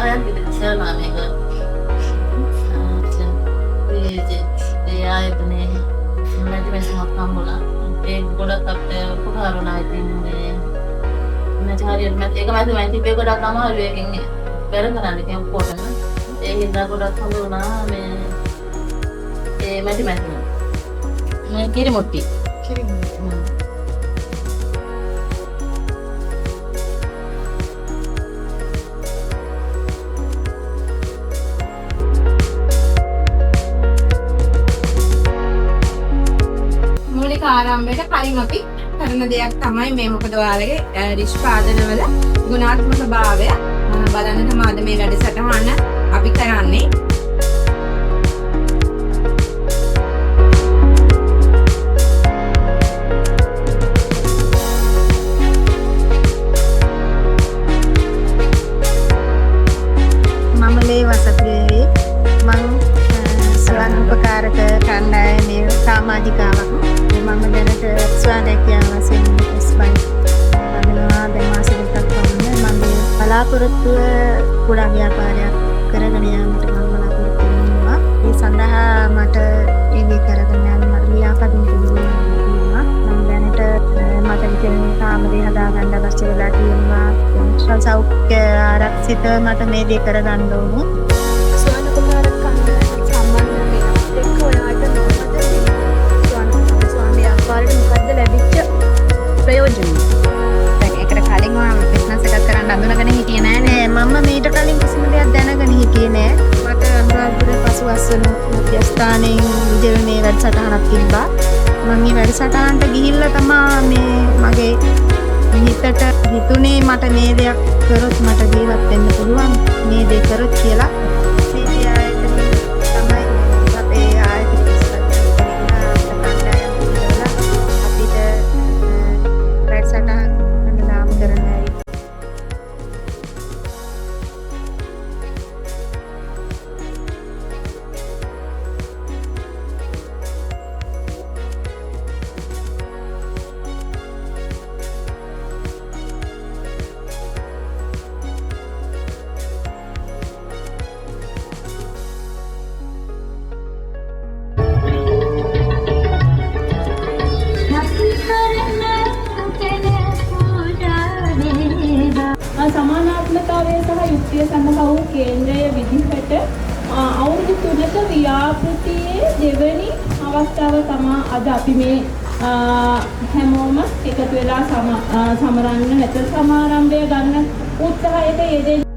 10ක් විතර ඉස්සෙල්ලා මේක ඒ ආයතනේ මැටි මැෂිනක් හම්බුණා. ඒක ගොඩක් අපිට උපකාර වුණා. ඉතින් මැටි හරියට ඒක මැටි තිබ්බේ ගොඩක් අමාරු එකකින් බැර කරන්න කියන කොටන. ඒ හින්දා ගොඩක් හම්බුණා මේ මැටි මැෂින. මේ කිරිමුට්ටි. ආරම්භයට කලින් අපි කරන දෙයක් තමයි මේ මොකද ඔයාලගේ නිෂ්පාදනවල ගුණාත්මක භාවය බලන්න තමයි අද මේ වැඩසටහන අපි කරන්නේ. මම මේ වසරේ මම ස්වයං උපකාරක කණ්ඩායමේ සමාජිකාවක්. මම දැනට ස්වයංක්‍රියා වශයෙන් ස්පයි කරනවා. දැන් මාසෙකට පමණ මම බලාපොරොත්තුව කුඩා ව්‍යාපාරයක් කරගෙන යාමට මම බලාපොරොත්තු වෙනවා. ඒ සඳහා මට ඉවි කරගෙන යන්න මට ව්‍යාපාරික දුන්නා. මම දැනට මට විතර කාමරේ හදාගන්න අවශ්‍ය වෙලා තියෙනවා. සෞඛ්‍ය ආරක්ෂිත මට මේ දේ කරගන්න ඕනේ. ස්වයං උපකාරක කණ්ඩායමට සම්බන්ධ වෙන එක්ක ඔයාලට මොකද මොකද්ද ලැබිච්ච ප්‍රයෝජන? දැන් ඒකට කලින් මම බිස්නස් එකක් කරන්න අඳුනගෙන හිටියේ නෑ. මම මීට කලින් කිසිම දෙයක් දැනගෙන හිටියේ නෑ. මට අනුරාධපුර පසුවස්සන මධ්‍යස්ථානයේ විජයනේ වැඩසටහනක් තිබ්බා. මම මේ වැඩසටහනට ගිහිල්ලා තමයි මේ මගේ හිතට හිතුනේ මට මේ දෙයක් කරොත් මට ජීවත් වෙන්න පුළුවන්. මේ දේ කරොත් කියලා. සමානාත්මතාවය සහ යුක්තිය සඳහා වූ කේන්ද්‍රය විදිහට අවුරුදු 3ක ව්‍යාපෘතියේ දෙවැනි අවස්ථාව තමයි අද අපි මේ හැමෝම එකතු වෙලා සමරන්න නැත්නම් සමාරම්භය ගන්න උත්සාහයක යෙදෙන්නේ.